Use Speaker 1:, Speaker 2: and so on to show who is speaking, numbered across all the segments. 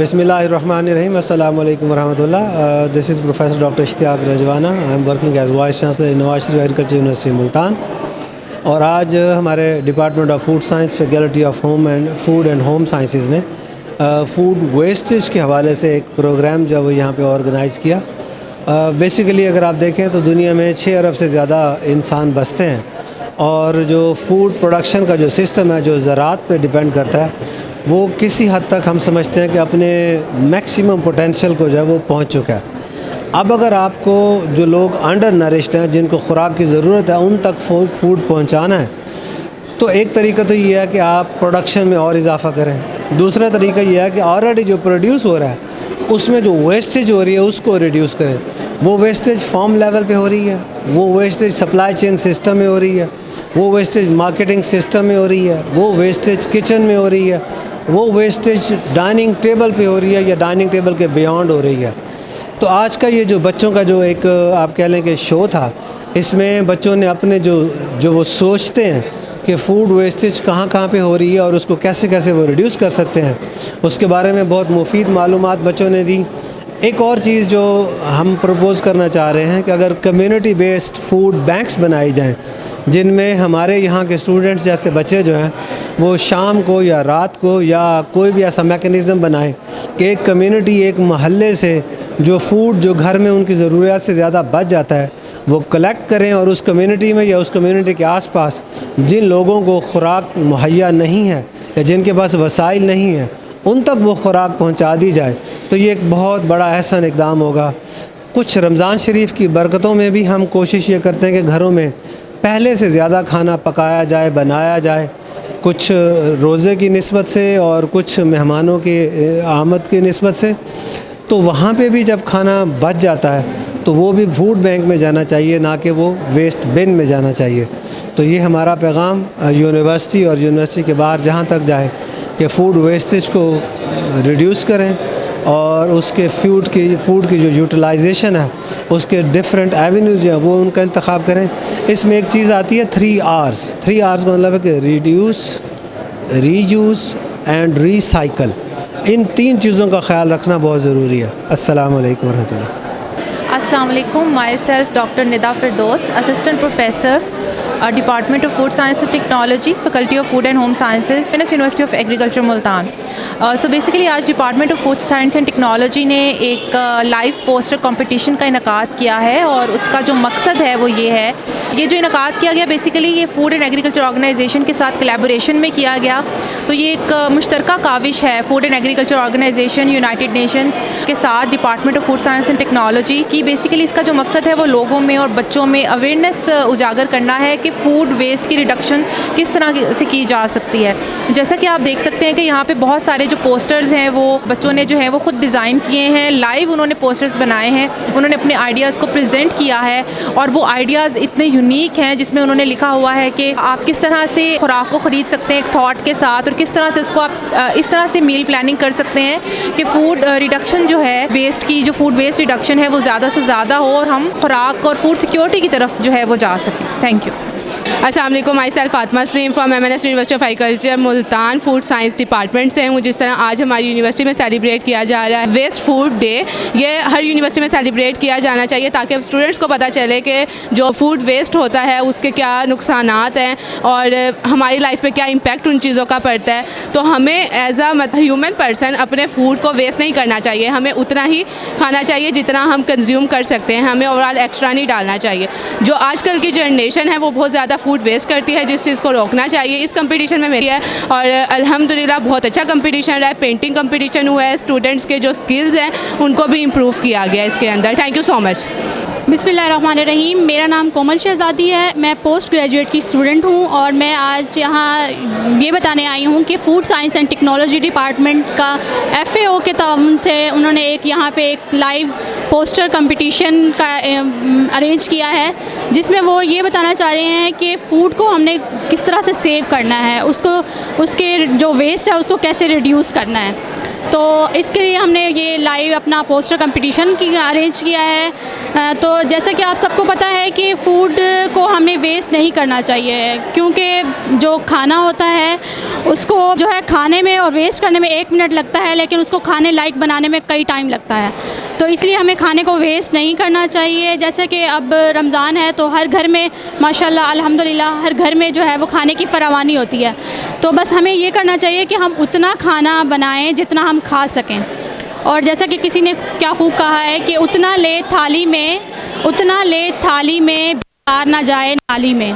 Speaker 1: Bismillahirrahmanirrahim. Assalamu alaikum warahmatullah. This is Professor Dr. Ishtiaq Rajwana. I am working as Vice Chancellor in Nawaz Sharif Agriculture University Multan. और आज हमारे department of food science faculty of home and food and home sciences ने food wastage के हवाले से एक programme जो वो यहाँ पे ऑर्गेनाइज़ किया। बेसिकली अगर आप देखें तो दुनिया में 6 अरब से ज़्यादा इंसान बसते हैं और जो फूड प्रोडक्शन का जो सिस्टम है जो ज़राअत पे डिपेंड करता है वो किसी हद तक हम समझते हैं कि अपने मैक्सिमम पोटेंशियल को जो है वो पहुँच चुका है। अब अगर आपको जो लोग अंडर नरिश्ड हैं जिनको खुराक की ज़रूरत है उन तक फूड पहुँचाना है तो एक तरीका तो ये है कि आप प्रोडक्शन में और इजाफ़ा करें। दूसरा तरीका ये है कि ऑलरेडी जो प्रोड्यूस हो रहा है उसमें जो वेस्टेज हो रही है उसको रिड्यूस करें। वो वेस्टेज फार्म लेवल पे हो रही है, वो वेस्टेज सप्लाई चेन सिस्टम में हो रही है, वो वेस्टेज मार्केटिंग सिस्टम में हो रही है, वो वेस्टेज किचन में हो रही है, वो वेस्टेज डाइनिंग टेबल पे हो रही है या डाइनिंग टेबल के बियॉन्ड हो रही है। तो आज का ये जो बच्चों का जो एक आप कह लें कि शो था, इसमें बच्चों ने अपने जो वो सोचते हैं कि फ़ूड वेस्टेज कहाँ कहाँ पे हो रही है और उसको कैसे कैसे वो रिड्यूस कर सकते हैं, उसके बारे में बहुत मुफीद मालूमात बच्चों ने दी। एक और चीज़ जो हम प्रपोज़ करना चाह रहे हैं कि अगर कम्युनिटी बेस्ड फूड बैंक्स बनाए जाएँ जिनमें हमारे यहाँ के स्टूडेंट्स जैसे बच्चे जो हैं वो शाम को या रात को या कोई भी ऐसा मैकेनिज़्म बनाए कि एक कम्युनिटी एक महल्ले से जो फूड जो घर में उनकी ज़रूरियात से ज़्यादा बच जाता है वो कलेक्ट करें और उस कम्युनिटी में या उस कम्युनिटी के आसपास जिन लोगों को खुराक मुहैया नहीं है या जिनके पास वसाइल नहीं है उन तक वो खुराक पहुंचा दी जाए तो ये एक बहुत बड़ा अहसन इक़दाम होगा। कुछ रमज़ान शरीफ की बरकतों में भी हम कोशिश ये करते हैं कि घरों में पहले से ज़्यादा खाना पकाया जाए, बनाया जाए, कुछ रोज़े की निस्बत से और कुछ मेहमानों की आमद की निस्बत से। तो वहाँ पे भी जब खाना बच जाता है तो वो भी फूड बैंक में जाना चाहिए, ना कि वो वेस्ट बिन में जाना चाहिए। तो ये हमारा पैगाम यूनिवर्सिटी और यूनिवर्सिटी के बाहर जहाँ तक जाए कि फ़ूड वेस्टेज को रिड्यूस करें और उसके फूड की जो यूटिलाइजेशन है उसके डिफरेंट एवेन्यूज़ हैं वो उनका इंतखाब करें। इसमें एक चीज़ आती है 3 R's। 3 R's का मतलब है कि रिड्यूस, रीयूज़ एंड रीसाइकल। इन 3 चीज़ों का ख्याल रखना बहुत ज़रूरी है। अस्सलाम वालेकुम रहमतुल्लाह।
Speaker 2: अस्सलाम वालेकुम। Myself doctor Nida Firdaus, assistant professor Department of Food Science and Technology, Faculty of Food and Home Sciences, University of Agriculture Multan. So basically आज department of food science and technology ने एक लाइव पोस्टर कंपटीशन का इनकाद किया है और उसका जो मकसद है वो ये है, ये जो इनकाद किया गया बेसिकली ये फूड एंड एग्रीकल्चर ऑर्गेनाइजेशन के साथ कोलैबोरेशन में किया गया। तो ये एक मुश्तरका काविश है food and agriculture organization United Nations के साथ department of food science and technology की। बेसिकली इसका जो मकसद है वो लोगों में और बच्चों में अवेयरनेस उजागर करना है कि फ़ूड वेस्ट की रिडक्शन किस तरह से की जा सकती है। जैसा कि आप देख सकते हैं कि यहाँ पे बहुत सारे जो पोस्टर्स हैं वो बच्चों ने जो है वो ख़ुद डिज़ाइन किए हैं, लाइव उन्होंने पोस्टर्स बनाए हैं, उन्होंने अपने आइडियाज़ को प्रेजेंट किया है और वो आइडियाज़ इतने यूनिक हैं जिसमें उन्होंने लिखा हुआ है कि आप किस तरह से खुराक को ख़रीद सकते हैं एक थॉट के साथ और किस तरह से उसको आप इस तरह से मील प्लानिंग कर सकते हैं कि फ़ूड रिडक्शन जो है वेस्ट की जो फूड वेस्ट रिडक्शन है वो ज़्यादा से ज़्यादा हो और हम खुराक और फूड सिक्योरिटी की तरफ जो है वो जा सकें। Thank you.
Speaker 3: अस्सलाम वालेकुम, my self Fatima Salim from MNS university of agriculture Multan food science department से हूँ। जिस तरह आज हमारी यूनिवर्सिटी में सेलिब्रेट किया जा रहा है वेस्ट फूड डे, ये हर यूनिवर्सिटी में सेलिब्रेट किया जाना चाहिए ताकि स्टूडेंट्स को पता चले कि जो फूड वेस्ट होता है उसके क्या नुकसानात हैं और हमारी लाइफ में क्या इम्पेक्ट उन चीज़ों का पड़ता है। तो हमें एज अ ह्यूमन पर्सन अपने फूड को वेस्ट नहीं करना चाहिए, हमें उतना ही खाना चाहिए जितना हम कंज्यूम कर सकते हैं, हमें ओवरऑल एक्स्ट्रा नहीं डालना चाहिए। जो आजकल की जनरेशन है वो बहुत ज़्यादा फूड वेस्ट करती है, जिस चीज़ को रोकना चाहिए। इस कंपटीशन में मेरी है और अल्हम्दुलिल्लाह बहुत अच्छा कंपटीशन रहा है, पेंटिंग कंपटीशन हुआ है, स्टूडेंट्स के जो स्किल्स हैं उनको भी इम्प्रूव किया गया इसके अंदर। Thank you so much.
Speaker 4: बिस्मिल्लाहिर्रहमानिर्रहीम, मेरा नाम कोमल शहज़ादी है, मैं पोस्ट ग्रेजुएट की स्टूडेंट हूँ और मैं आज यहाँ ये बताने आई हूँ कि food science and technology department का FAO के ताउन से उन्होंने एक यहाँ पे एक लाइव पोस्टर कंपटीशन का अरेंज किया है जिसमें वो ये बताना चाह रहे हैं कि फ़ूड को हमने किस तरह से सेव करना है, उसके जो वेस्ट है उसको कैसे रिड्यूस करना है। तो इसके लिए हमने ये लाइव अपना पोस्टर कंपटीशन की अरेंज किया है। तो जैसा कि आप सबको पता है कि फ़ूड को हमें वेस्ट नहीं करना चाहिए क्योंकि जो खाना होता है उसको जो है खाने में और वेस्ट करने में 1 मिनट लगता है, लेकिन उसको खाने लायक बनाने में कई टाइम लगता है। तो इसलिए हमें खाने को वेस्ट नहीं करना चाहिए। जैसे कि अब रमज़ान है तो हर घर में माशाल्लाह अल्हम्दुलिल्लाह हर घर में जो है वो खाने की फरावानी होती है। तो बस हमें ये करना चाहिए कि हम उतना खाना बनाएं जितना हम खा सकें। और जैसा कि किसी ने क्या खूब कहा है कि उतना ले थाली में बिगाड़ ना जाए नाली में।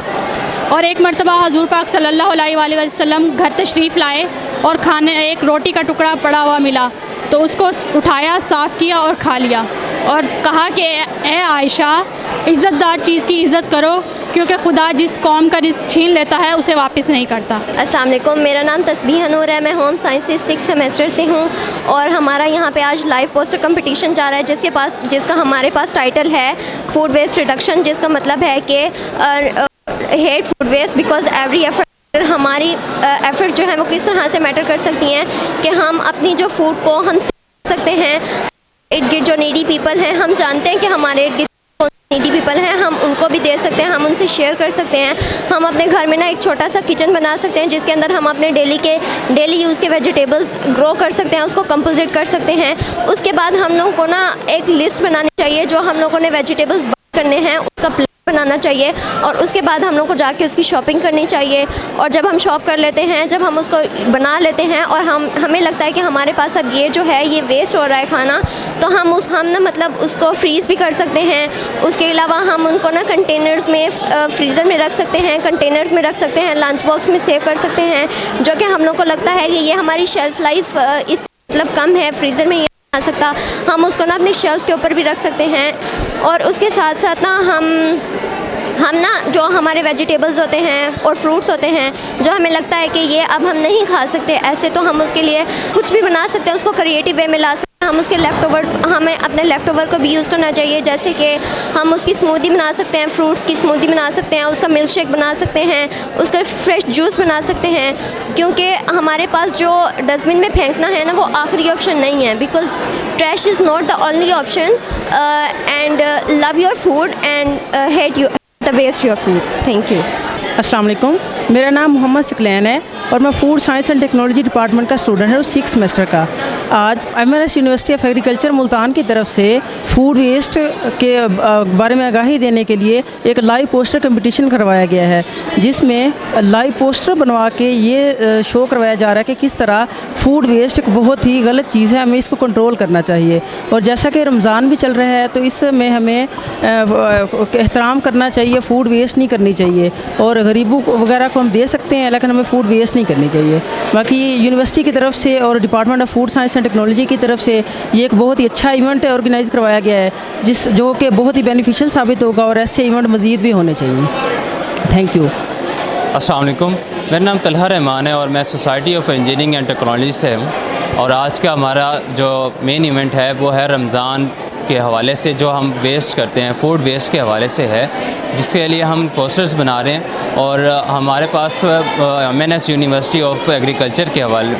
Speaker 4: और एक मरतबा हज़ूर पाक सल्लल्लाहु अलैहि वसल्लम घर तशरीफ़ लाए और खाने एक रोटी का टुकड़ा पड़ा हुआ मिला तो उसको उठाया, साफ़ किया और खा लिया और कहा कि ए आयशा, इज़्ज़तदार चीज़ की इज़्ज़त करो क्योंकि खुदा जिस कौम का रिज़्क़ छीन लेता है उसे वापस नहीं करता।
Speaker 5: अस्सलाम वालेकुम, मेरा नाम तस्बीह नूर है, मैं होम साइंसेज 6th सेमेस्टर से हूँ और हमारा यहाँ पे आज लाइव पोस्टर कंपटीशन जा रहा है जिसका हमारे पास टाइटल है फूड वेस्ट रिडक्शन, जिसका मतलब है कि hate food waste because every effort, हमारी एफर्ट जो है वो किस तरह से मैटर कर सकती हैं कि हम अपनी जो फूड को हम सकते हैं। इर्द गिर्द जो नीडी पीपल हैं, हम जानते हैं कि हमारे इर्द गिर्द नीडी पीपल हैं, हम उनको भी दे सकते हैं, हम उनसे शेयर कर सकते हैं। हम अपने घर में ना एक छोटा सा किचन बना सकते हैं जिसके अंदर हम अपने डेली यूज़ के वेजिटेबल्स ग्रो कर सकते हैं, उसको कंपोजिट कर सकते हैं। उसके बाद हम लोगों को ना एक लिस्ट बनानी चाहिए जो हम लोगों ने वेजिटेबल्स करने हैं उसका बनाना चाहिए और उसके बाद हम लोग को जाके उसकी शॉपिंग करनी चाहिए। और जब हम शॉप कर लेते हैं, जब हम उसको बना लेते हैं और हमें लगता है कि हमारे पास अब ये जो है ये वेस्ट हो रहा है खाना, तो हम ना मतलब उसको फ्रीज़ भी कर सकते हैं। उसके अलावा हम उनको ना कंटेनर्स में फ्रीज़र में रख सकते हैं, कंटेनर्स में रख सकते हैं, लंच बॉक्स में सेव कर सकते हैं, जो कि हम लोग को लगता है कि ये हमारी शेल्फ़ लाइफ इस मतलब कम है, फ्रीज़र में आ सकता, हम उसको ना अपनी शेल्फ के ऊपर भी रख सकते हैं। और उसके साथ साथ ना हम ना जो हमारे वेजिटेबल्स होते हैं और फ्रूट्स होते हैं जो हमें लगता है कि ये अब हम नहीं खा सकते, ऐसे तो हम उसके लिए कुछ भी बना सकते हैं, उसको क्रिएटिव वे में ला सकते हैं। हम उसके लेफ़्टओवर्स, हमें अपने लेफ़्टओवर को भी यूज़ करना चाहिए, जैसे कि हम उसकी स्मूदी बना सकते हैं, फ्रूट्स की स्मूदी बना सकते हैं, उसका मिल्क शेक बना सकते हैं, उसका फ्रेश जूस बना सकते हैं। क्योंकि हमारे पास जो डस्टबिन में फेंकना है ना वो आखिरी ऑप्शन नहीं है, because trash is not the only option. And love your food and hate the waste your food. Thank you.
Speaker 6: अस्सलाम वालेकुम, मेरा नाम मोहम्मद सिकलैन है और मैं food science and technology department का स्टूडेंट हूँ 6 सेमेस्टर का। आज MNS university of agriculture Multan की तरफ से फूड वेस्ट के बारे में आगाही देने के लिए एक लाइव पोस्टर कंपटीशन करवाया गया है, जिसमें लाइव पोस्टर बनवा के ये शो करवाया जा रहा है कि किस तरह फूड वेस्ट एक बहुत ही गलत चीज़ है, हमें इसको कंट्रोल करना चाहिए। और जैसा कि रमज़ान भी चल रहा है तो इसमें हमें एहतराम करना चाहिए, फूड वेस्ट नहीं करनी चाहिए और गरीबों वगैरह को हम दे सकते हैं, लेकिन हमें फूड वेस्ट नहीं करनी चाहिए। बाकी यूनिवर्सिटी की तरफ से और department of food science and technology की तरफ से ये एक बहुत ही अच्छा इवेंट ऑर्गेनाइज़ करवाया गया है, जो कि बहुत ही बेनिफिशियल साबित होगा और ऐसे इवेंट मज़ीद भी होने चाहिए। Thank you.
Speaker 7: अस्सलाम वालेकुम, मेरा नाम तलहा रहमान है और मैं society of engineering and technology से हूँ। और आज का हमारा जो मेन इवेंट है वो है रमज़ान के हवाले से, जो हम वेस्ट करते हैं फूड वेस्ट के हवाले से है, जिसके लिए हम पोस्टर्स बना रहे हैं। और हमारे पास एमएनएस यूनिवर्सिटी ऑफ एग्रीकल्चर के हवाले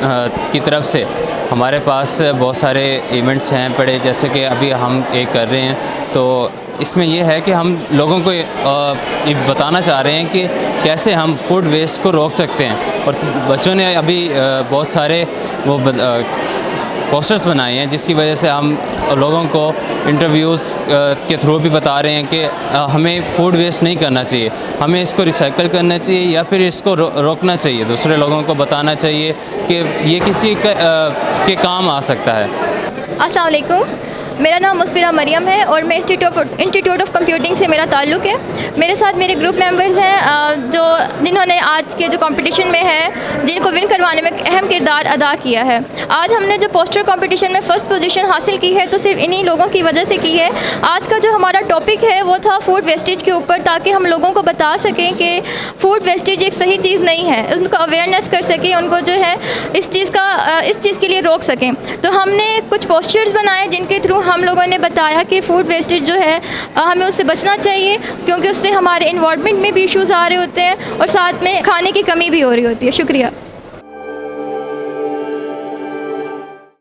Speaker 7: की तरफ से हमारे पास बहुत सारे इवेंट्स हैं पड़े, जैसे कि अभी हम एक कर रहे हैं। तो इसमें यह है कि हम लोगों को ये बताना चाह रहे हैं कि कैसे हम फूड वेस्ट को रोक सकते हैं। और बच्चों ने अभी बहुत सारे वो पोस्टर्स बनाए हैं, जिसकी वजह से हम लोगों को इंटरव्यूज़ के थ्रू भी बता रहे हैं कि हमें फूड वेस्ट नहीं करना चाहिए, हमें इसको रिसाइकिल करना चाहिए या फिर इसको रोकना चाहिए। दूसरे लोगों को बताना चाहिए कि ये किसी के काम आ सकता है।
Speaker 8: अस्सलाम वालेकुम, मेरा नाम मुस्फिरा मरियम है और मैं इंस्टीट्यूट ऑफ कंप्यूटिंग से मेरा ताल्लुक़ है। मेरे साथ मेरे ग्रुप मेंबर्स हैं जिन्होंने आज के जो कंपटीशन में है, जिनको विन करवाने में अहम किरदार अदा किया है। आज हमने जो पोस्टर कंपटीशन में फ़र्स्ट पोजीशन हासिल की है तो सिर्फ इन्हीं लोगों की वजह से की है। आज का जो हमारा टॉपिक है वो था फूड वेस्टेज के ऊपर, ताकि हम लोगों को बता सकें कि फ़ूड वेस्टेज एक सही चीज़ नहीं है, उनको अवेयरनेस कर सकें, उनको जो है इस चीज़ के लिए रोक सकें। तो हमने कुछ पोस्टर्स बनाए जिनके थ्रू हम लोगों ने बताया कि फ़ूड वेस्टेज जो है हमें उससे बचना चाहिए, क्योंकि उससे हमारे इन्वायरमेंट में भी इश्यूज़ आ रहे होते हैं और साथ में खाने की कमी भी हो रही होती है। शुक्रिया।